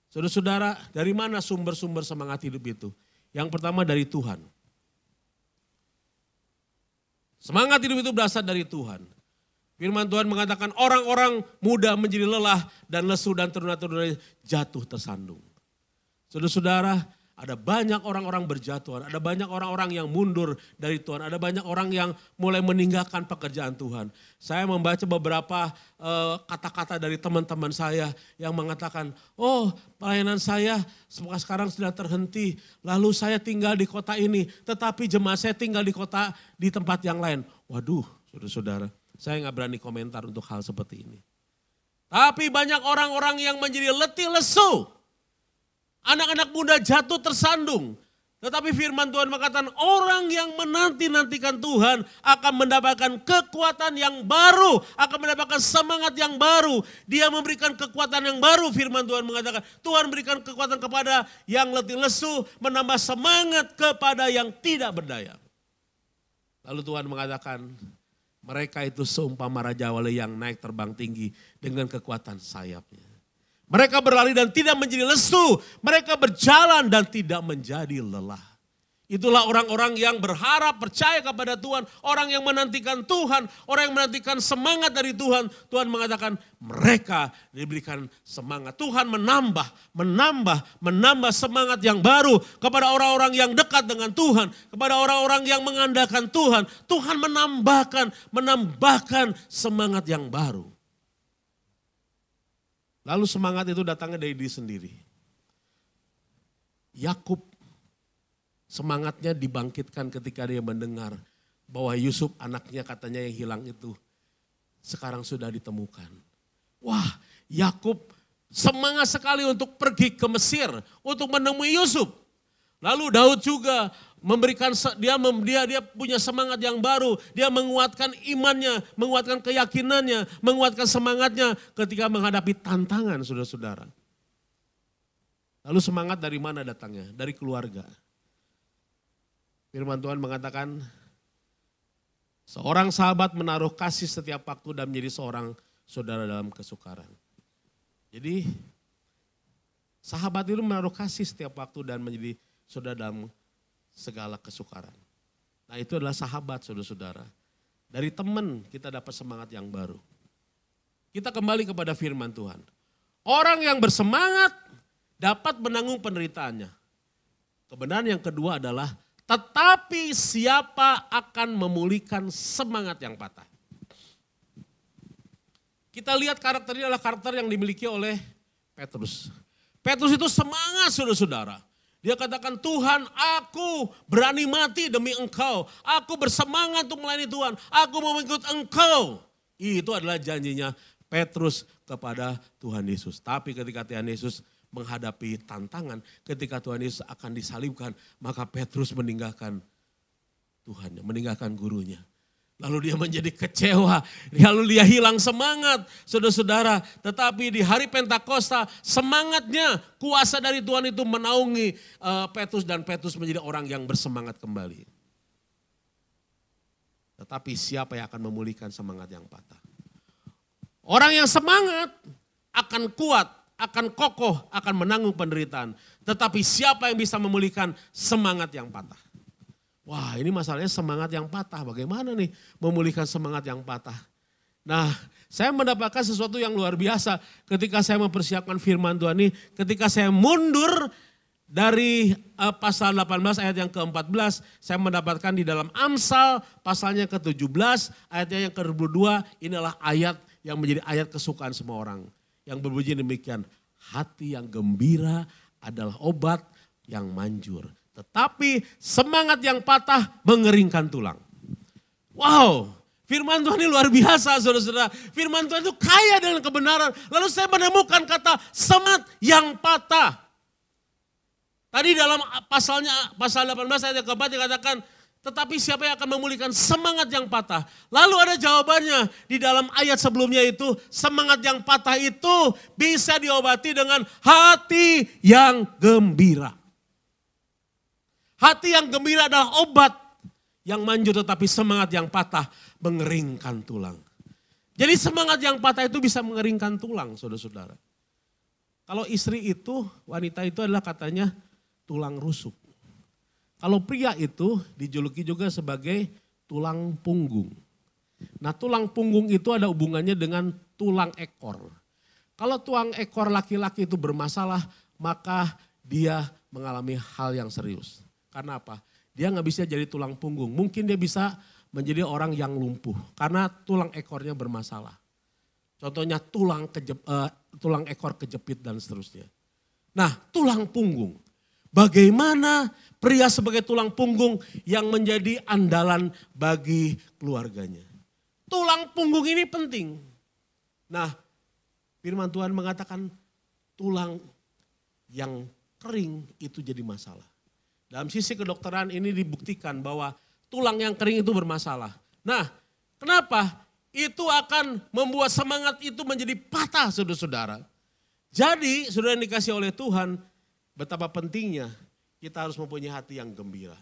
Saudara-saudara, dari mana sumber-sumber semangat hidup itu? Yang pertama dari Tuhan. Semangat hidup itu berasal dari Tuhan. Firman Tuhan mengatakan orang-orang muda menjadi lelah dan lesu dan teruna-teruna jatuh tersandung. Saudara-saudara, ada banyak orang-orang berjatuhan, ada banyak orang-orang yang mundur dari Tuhan, ada banyak orang yang mulai meninggalkan pekerjaan Tuhan. Saya membaca beberapa kata-kata dari teman-teman saya yang mengatakan, oh pelayanan saya sekarang sudah terhenti, lalu saya tinggal di kota ini, tetapi jemaat saya tinggal di tempat yang lain. Waduh, saudara-saudara, saya nggak berani komentar untuk hal seperti ini. Tapi banyak orang-orang yang menjadi letih lesu. Anak-anak muda jatuh tersandung. Tetapi firman Tuhan mengatakan orang yang menanti-nantikan Tuhan akan mendapatkan kekuatan yang baru. Akan mendapatkan semangat yang baru. Dia memberikan kekuatan yang baru, firman Tuhan mengatakan. Tuhan berikan kekuatan kepada yang letih lesu, menambah semangat kepada yang tidak berdaya. Lalu Tuhan mengatakan mereka itu seumpama raja wali yang naik terbang tinggi dengan kekuatan sayapnya. Mereka berlari dan tidak menjadi lesu. Mereka berjalan dan tidak menjadi lelah. Itulah orang-orang yang berharap, percaya kepada Tuhan. Orang yang menantikan Tuhan. Orang yang menantikan semangat dari Tuhan. Tuhan mengatakan mereka diberikan semangat. Tuhan menambah semangat yang baru kepada orang-orang yang dekat dengan Tuhan. Kepada orang-orang yang mengandalkan Tuhan. Tuhan menambahkan semangat yang baru. Lalu semangat itu datangnya dari diri sendiri. Yakub semangatnya dibangkitkan ketika dia mendengar bahwa Yusuf anaknya katanya yang hilang itu sekarang sudah ditemukan. Wah, Yakub semangat sekali untuk pergi ke Mesir untuk menemui Yusuf. Lalu Daud juga memberikan dia punya semangat yang baru, dia menguatkan imannya, menguatkan keyakinannya, menguatkan semangatnya ketika menghadapi tantangan, saudara-saudara. Lalu semangat dari mana datangnya? Dari keluarga. Firman Tuhan mengatakan seorang sahabat menaruh kasih setiap waktu dan menjadi seorang saudara dalam kesukaran. Jadi sahabat itu menaruh kasih setiap waktu dan menjadi saudara dalam segala kesukaran. Nah itu adalah sahabat, saudara-saudara. Dari teman kita dapat semangat yang baru. Kita kembali kepada firman Tuhan. Orang yang bersemangat dapat menanggung penderitaannya. Kebenaran yang kedua adalah tetapi siapa akan memulihkan semangat yang patah. Kita lihat karakternya adalah karakter yang dimiliki oleh Petrus. Petrus itu semangat, saudara-saudara. Dia katakan, Tuhan, aku berani mati demi Engkau. Aku bersemangat untuk melayani Tuhan. Aku mau mengikut Engkau. Itu adalah janjinya Petrus kepada Tuhan Yesus. Tapi ketika Tuhan Yesus menghadapi tantangan, ketika Tuhan Yesus akan disalibkan, maka Petrus meninggalkan Tuhan, meninggalkan gurunya. Lalu dia menjadi kecewa, lalu dia hilang semangat, saudara-saudara. Tetapi di hari Pentakosta semangatnya, kuasa dari Tuhan itu menaungi Petrus dan Petrus menjadi orang yang bersemangat kembali. Tetapi siapa yang akan memulihkan semangat yang patah? Orang yang semangat akan kuat, akan kokoh, akan menanggung penderitaan. Tetapi siapa yang bisa memulihkan semangat yang patah? Wah, ini masalahnya semangat yang patah. Bagaimana nih memulihkan semangat yang patah? Nah, saya mendapatkan sesuatu yang luar biasa ketika saya mempersiapkan firman Tuhan ini. Ketika saya mundur dari pasal 18 ayat yang ke-14, saya mendapatkan di dalam Amsal pasalnya ke-17, ayatnya yang ke-22, inilah ayat yang menjadi ayat kesukaan semua orang. Yang berbunyi demikian, hati yang gembira adalah obat yang manjur. Tetapi semangat yang patah mengeringkan tulang. Wow, firman Tuhan ini luar biasa, saudara-saudara. Firman Tuhan itu kaya dengan kebenaran. Lalu saya menemukan kata semangat yang patah. Tadi dalam pasal 18 ayat keempat dikatakan, tetapi siapa yang akan memulihkan semangat yang patah? Lalu ada jawabannya di dalam ayat sebelumnya itu, semangat yang patah itu bisa diobati dengan hati yang gembira. Hati yang gembira adalah obat yang manjur, tetapi semangat yang patah mengeringkan tulang. Jadi semangat yang patah itu bisa mengeringkan tulang, saudara-saudara. Kalau istri itu, wanita itu adalah katanya tulang rusuk. Kalau pria itu dijuluki juga sebagai tulang punggung. Nah, tulang punggung itu ada hubungannya dengan tulang ekor. Kalau tulang ekor laki-laki itu bermasalah, maka dia mengalami hal yang serius. Karena apa? Dia nggak bisa jadi tulang punggung. Mungkin dia bisa menjadi orang yang lumpuh karena tulang ekornya bermasalah. Contohnya tulang ekor kejepit dan seterusnya. Nah, tulang punggung. Bagaimana pria sebagai tulang punggung yang menjadi andalan bagi keluarganya? Tulang punggung ini penting. Nah, firman Tuhan mengatakan tulang yang kering itu jadi masalah. Dalam sisi kedokteran ini dibuktikan bahwa tulang yang kering itu bermasalah. Nah, kenapa? Itu akan membuat semangat itu menjadi patah, saudara-saudara. Jadi, saudara yang dikasih oleh Tuhan, betapa pentingnya kita harus mempunyai hati yang gembira.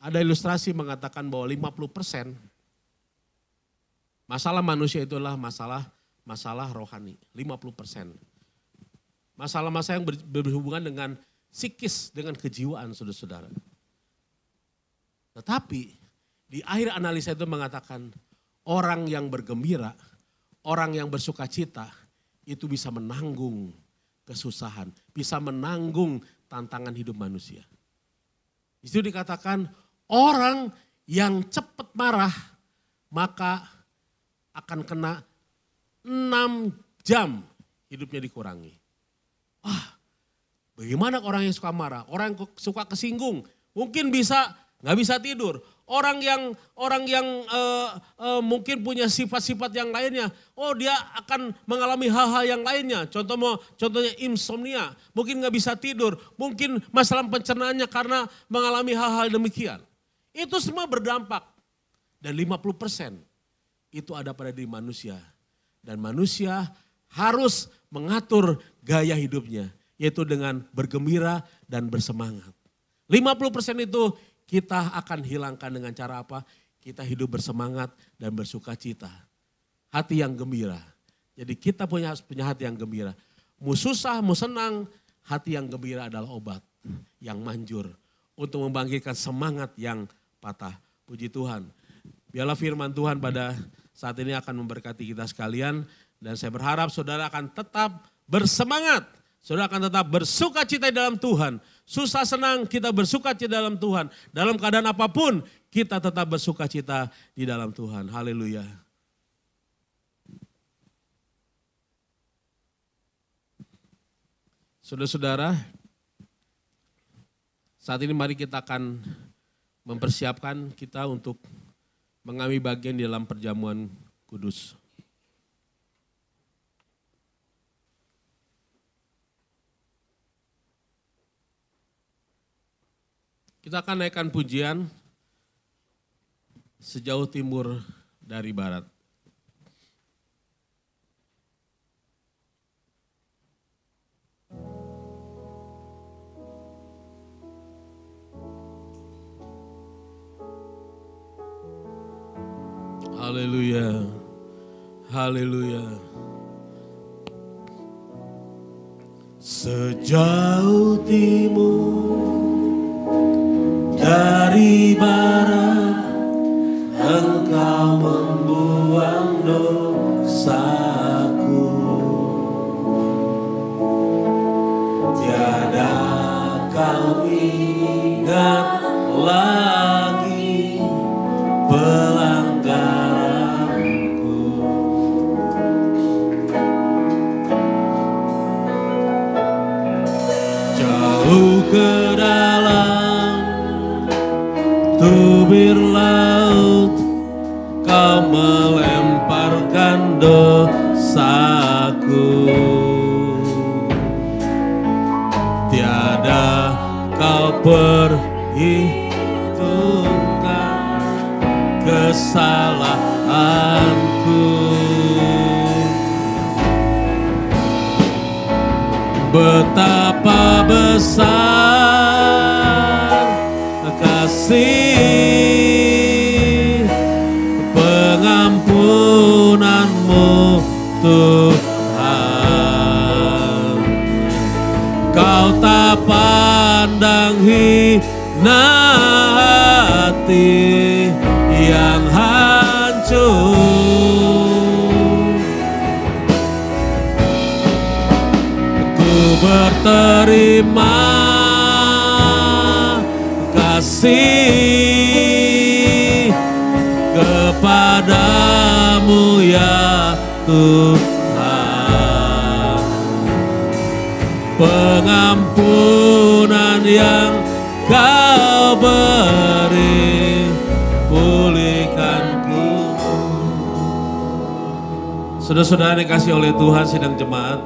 Ada ilustrasi mengatakan bahwa 50% masalah manusia itu adalah masalah rohani, 50%. Masalah-masalah yang berhubungan dengan psikis, dengan kejiwaan, saudara-saudara. Tetapi di akhir analisa itu mengatakan orang yang bergembira, orang yang bersuka cita itu bisa menanggung kesusahan, bisa menanggung tantangan hidup manusia. Itu dikatakan orang yang cepat marah maka akan kena 6 jam hidupnya dikurangi. Wah, bagaimana orang yang suka marah, orang yang suka kesinggung, mungkin nggak bisa tidur. Orang yang mungkin punya sifat-sifat yang lainnya, oh dia akan mengalami hal-hal yang lainnya. Contohnya insomnia, mungkin nggak bisa tidur, mungkin masalah pencernaannya karena mengalami hal-hal demikian. Itu semua berdampak. Dan 50% itu ada pada diri manusia. Dan manusia harus mengatur gaya hidupnya, yaitu dengan bergembira dan bersemangat. 50% itu kita akan hilangkan dengan cara apa? Kita hidup bersemangat dan bersuka cita. Hati yang gembira. Jadi kita punya hati yang gembira. Mau susah, mau senang, hati yang gembira adalah obat yang manjur untuk membangkitkan semangat yang patah. Puji Tuhan. Biarlah firman Tuhan pada saat ini akan memberkati kita sekalian. Dan saya berharap saudara akan tetap bersemangat. Saudara akan tetap bersuka cita di dalam Tuhan. Susah senang kita bersuka cita dalam Tuhan. Dalam keadaan apapun kita tetap bersuka cita di dalam Tuhan. Haleluya. Saudara-saudara, saat ini mari kita akan mempersiapkan kita untuk mengambil bagian di dalam perjamuan kudus. Kita akan naikkan pujian sejauh timur dari barat. Haleluya, haleluya. Sejauh timur dari barat, Engkau membuang dosaku. Tiada kau ingat lagi pelanggaranku. Jauh ke dalam tubir laut, kau melemparkan dosaku. Tiada kau perhitungkan kesalahanku. Betapa besar kasih pengampunanmu Tuhan. Kau tak pandang hina hati yang hancur. Ku berterima kasih kepadamu ya Tuhan. Pengampunan yang kau beri, pulihkanku. Saudara-saudara yang dikasih oleh Tuhan, sidang jemaat,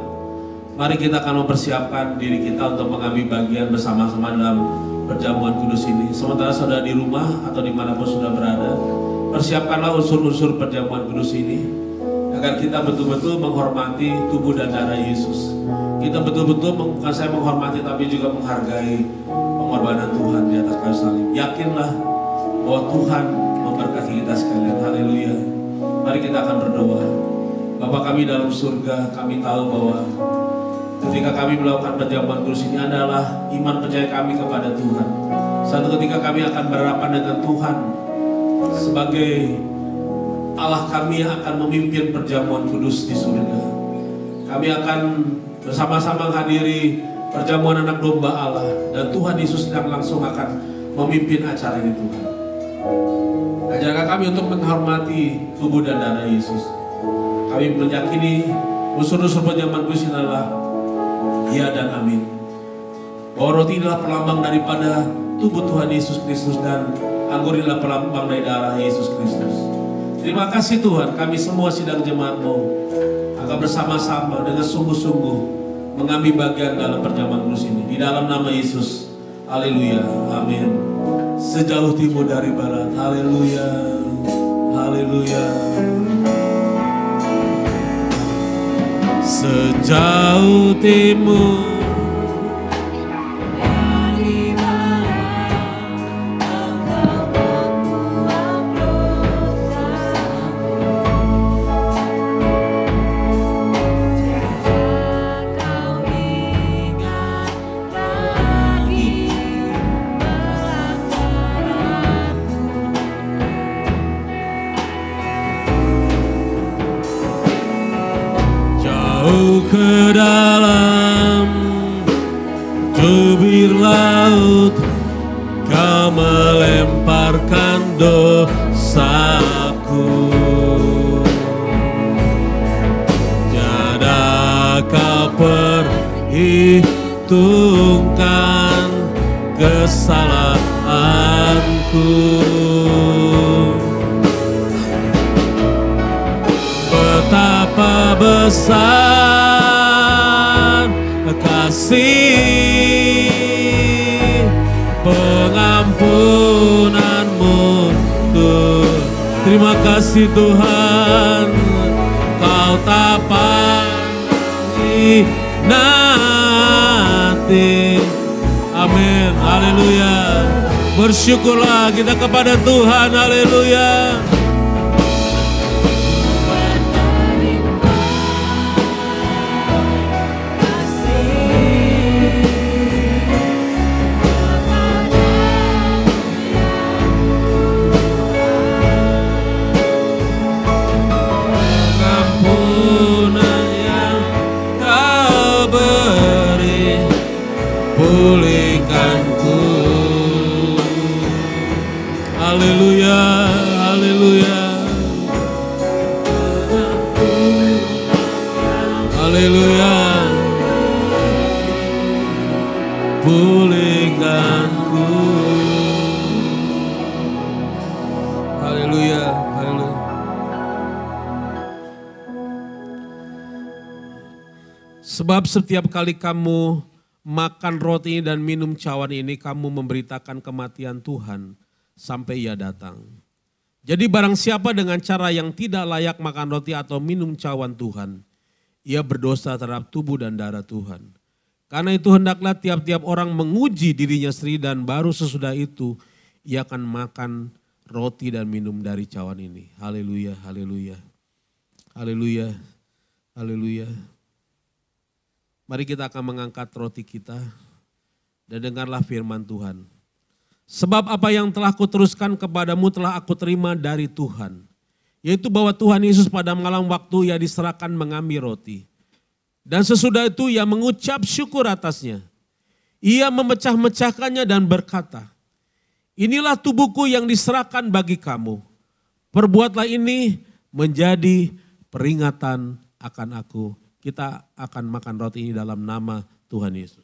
Mari kita akan mempersiapkan diri kita untuk mengambil bagian bersama-sama dalam perjamuan kudus ini. Sementara saudara di rumah atau dimanapun sudah berada, persiapkanlah unsur-unsur perjamuan kudus ini, agar kita betul-betul menghormati tubuh dan darah Yesus. Kita betul-betul bukan saya menghormati tapi juga menghargai pengorbanan Tuhan di atas kayu salib. Yakinlah bahwa Tuhan memberkati kita sekalian. Haleluya. Mari kita akan berdoa. Bapa kami dalam surga, kami tahu bahwa ketika kami melakukan perjamuan kudus ini adalah iman percaya kami kepada Tuhan. Satu ketika kami akan berhadapan dengan Tuhan sebagai Allah kami yang akan memimpin perjamuan kudus di surga. Kami akan bersama-sama menghadiri perjamuan anak domba Allah, dan Tuhan Yesus yang langsung akan memimpin acara ini Tuhan. Ajarkan kami untuk menghormati tubuh dan darah Yesus. Kami meyakini unsur-unsur perjamuan kudus ini adalah ya dan amin. Bahwa roti adalah pelambang daripada tubuh Tuhan Yesus Kristus, dan anggur adalah pelambang dari darah Yesus Kristus. Terima kasih Tuhan, kami semua sidang jemaat-Mu akan bersama-sama dengan sungguh-sungguh mengambil bagian dalam perjamuan kudus ini. Di dalam nama Yesus, haleluya, amin. Sejauh timur dari barat, haleluya, haleluya. Sejauh timur ke dalam tubir laut, Kau melemparkan dosaku. Tiada Kau perhitungkan kesalahanku. Betapa besar kasih pengampunanmu Tuhan. Terima kasih Tuhan, Kau tak pandai nanti. Amin, haleluya. Bersyukurlah kita kepada Tuhan, haleluya. Pulihkanku, haleluya, haleluya, haleluya, pulihkanku, haleluya, haleluya. Sebab setiap kali kamu makan roti dan minum cawan ini, kamu memberitakan kematian Tuhan sampai Ia datang. Jadi barang siapa dengan cara yang tidak layak makan roti atau minum cawan Tuhan, ia berdosa terhadap tubuh dan darah Tuhan. Karena itu hendaklah tiap-tiap orang menguji dirinya sendiri, dan baru sesudah itu ia akan makan roti dan minum dari cawan ini. Haleluya, haleluya, haleluya, haleluya. Mari kita akan mengangkat roti kita dan dengarlah firman Tuhan. Sebab apa yang telah kuteruskan kepadamu telah aku terima dari Tuhan. Yaitu bahwa Tuhan Yesus pada malam waktu Ia diserahkan mengambil roti. Dan sesudah itu Ia mengucap syukur atasnya. Ia memecah-mecahkannya dan berkata, inilah tubuhku yang diserahkan bagi kamu. Perbuatlah ini menjadi peringatan akan aku. Kita akan makan roti ini dalam nama Tuhan Yesus.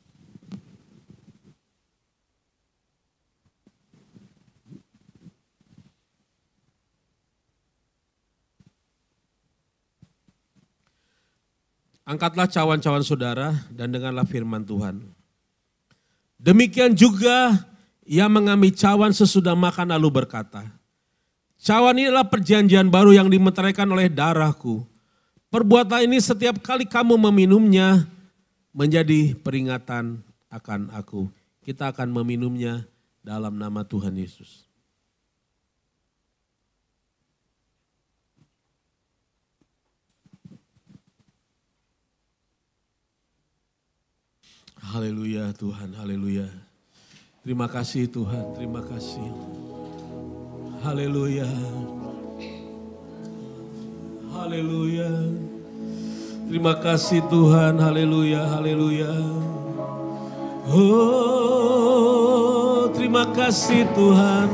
Angkatlah cawan-cawan saudara dan dengarlah firman Tuhan. Demikian juga ia mengambil cawan sesudah makan lalu berkata, cawan ini adalah perjanjian baru yang dimeteraikan oleh darahku. Perbuatan ini setiap kali kamu meminumnya menjadi peringatan akan aku. Kita akan meminumnya dalam nama Tuhan Yesus. Haleluya Tuhan, haleluya. Terima kasih Tuhan, terima kasih. Haleluya. Haleluya. Terima kasih Tuhan, haleluya, haleluya. Oh, terima kasih Tuhan.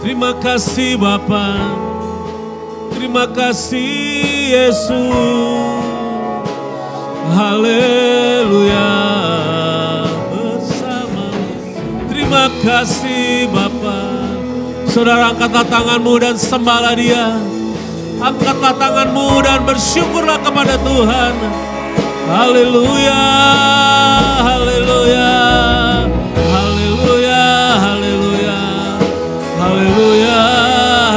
Terima kasih Bapa. Terima kasih Yesus. Haleluya. Bersama. Terima kasih Bapa. Saudara, angkatlah tanganmu dan sembahlah Dia. Angkatlah tanganmu dan bersyukurlah kepada Tuhan. Haleluya, haleluya, haleluya, haleluya, haleluya,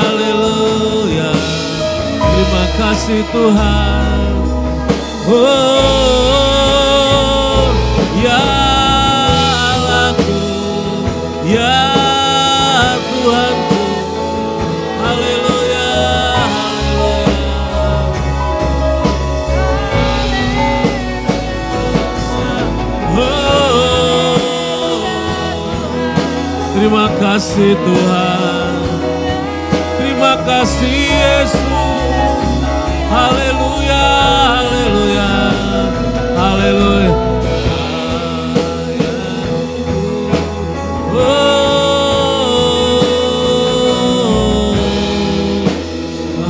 haleluya. Terima kasih Tuhan. Oh, ya Allahku, ya Tuhanku. Haleluya, haleluya. Oh, terima kasih Tuhan. Terima kasih Yesus. Haleluya, haleluya, haleluya. Oh,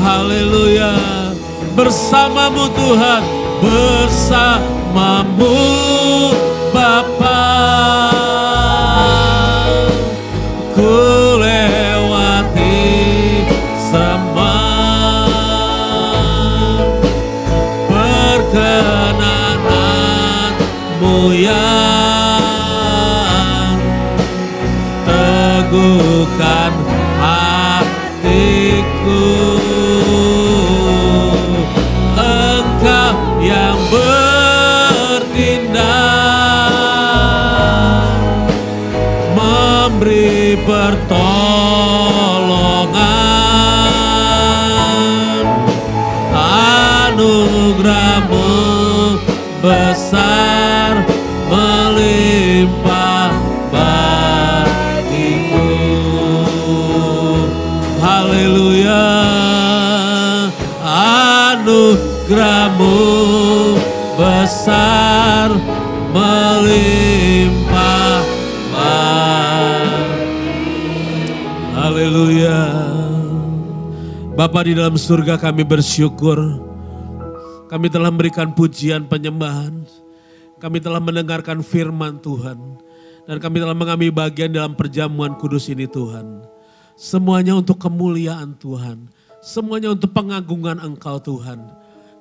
haleluya. Bersamamu Tuhan, bersamamu Bapa. Ku lewati semua perkenananmu yang teguhkan hatiku. Engkau yang bertindak, memberi pertolongan. Anugerahmu besar melimpah bagiku. Haleluya. Anugerahmu besar melimpah bagiku. Haleluya. Bapa di dalam surga, kami bersyukur. Kami telah memberikan pujian penyembahan. Kami telah mendengarkan firman Tuhan. Dan kami telah mengambil bagian dalam perjamuan kudus ini Tuhan. Semuanya untuk kemuliaan Tuhan. Semuanya untuk pengagungan Engkau Tuhan.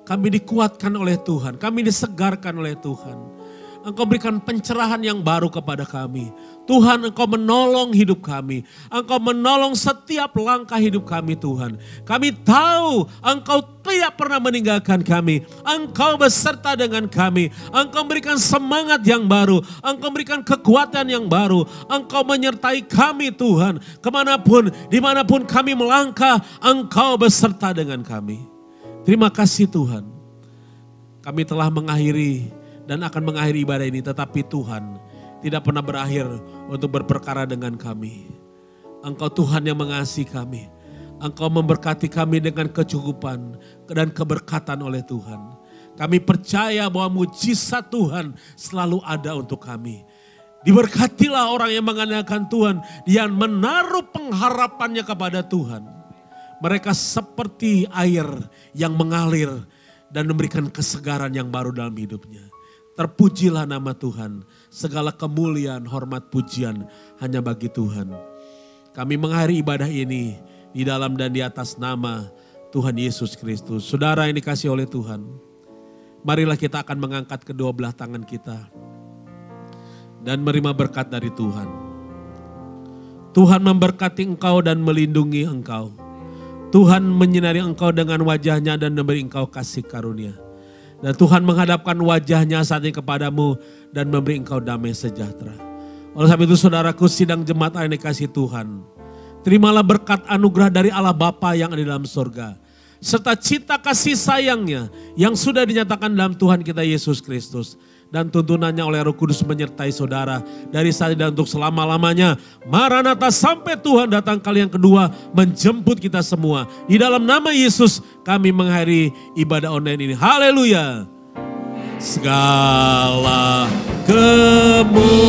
Kami dikuatkan oleh Tuhan. Kami disegarkan oleh Tuhan. Engkau berikan pencerahan yang baru kepada kami. Tuhan, Engkau menolong hidup kami. Engkau menolong setiap langkah hidup kami Tuhan. Kami tahu Engkau tidak pernah meninggalkan kami. Engkau beserta dengan kami. Engkau berikan semangat yang baru. Engkau berikan kekuatan yang baru. Engkau menyertai kami Tuhan. Kemanapun, dimanapun kami melangkah, Engkau beserta dengan kami. Terima kasih Tuhan. Kami telah mengakhiri dan akan mengakhiri ibadah ini, tetapi Tuhan tidak pernah berakhir untuk berperkara dengan kami. Engkau Tuhan yang mengasihi kami. Engkau memberkati kami dengan kecukupan dan keberkatan oleh Tuhan. Kami percaya bahwa mujizat Tuhan selalu ada untuk kami. Diberkatilah orang yang mengandalkan Tuhan, yang menaruh pengharapannya kepada Tuhan. Mereka seperti air yang mengalir dan memberikan kesegaran yang baru dalam hidupnya. Terpujilah nama Tuhan. Segala kemuliaan, hormat, pujian hanya bagi Tuhan. Kami mengakhiri ibadah ini di dalam dan di atas nama Tuhan Yesus Kristus. Saudara yang dikasihi oleh Tuhan, marilah kita akan mengangkat kedua belah tangan kita dan menerima berkat dari Tuhan. Tuhan memberkati engkau dan melindungi engkau. Tuhan menyinari engkau dengan wajahnya dan memberi engkau kasih karunia. Dan Tuhan menghadapkan wajahnya saat ini kepadamu dan memberi engkau damai sejahtera. Oleh sebab itu saudaraku, sidang jemaat yang dikasihi Tuhan, terimalah berkat anugerah dari Allah Bapa yang ada di dalam surga, serta cita kasih sayangnya yang sudah dinyatakan dalam Tuhan kita Yesus Kristus. Dan tuntunannya oleh Roh Kudus menyertai saudara dari saat ini dan untuk selama-lamanya. Maranatha, sampai Tuhan datang kali yang kedua menjemput kita semua. Di dalam nama Yesus kami mengakhiri ibadah online ini. Haleluya. Segala kemuliaan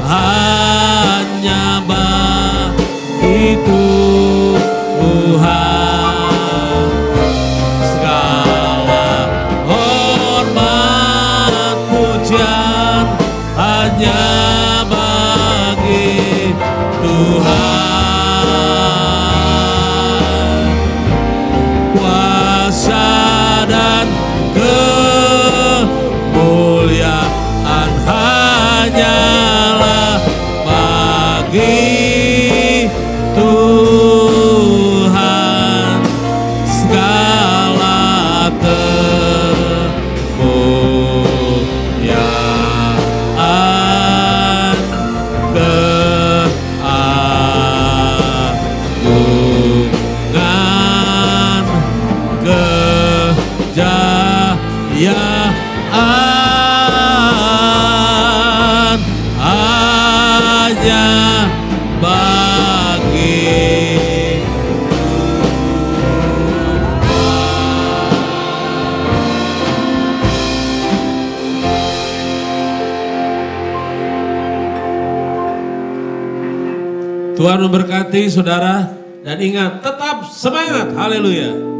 hanya bagi Tuhan. Hanya bagi Tuhan, kuasa dan kemuliaan hanyalah bagi Tuhan. Segala kejayaan hanya bagi Tuhan memberkati saudara dan ingat tetap semangat. Haleluya.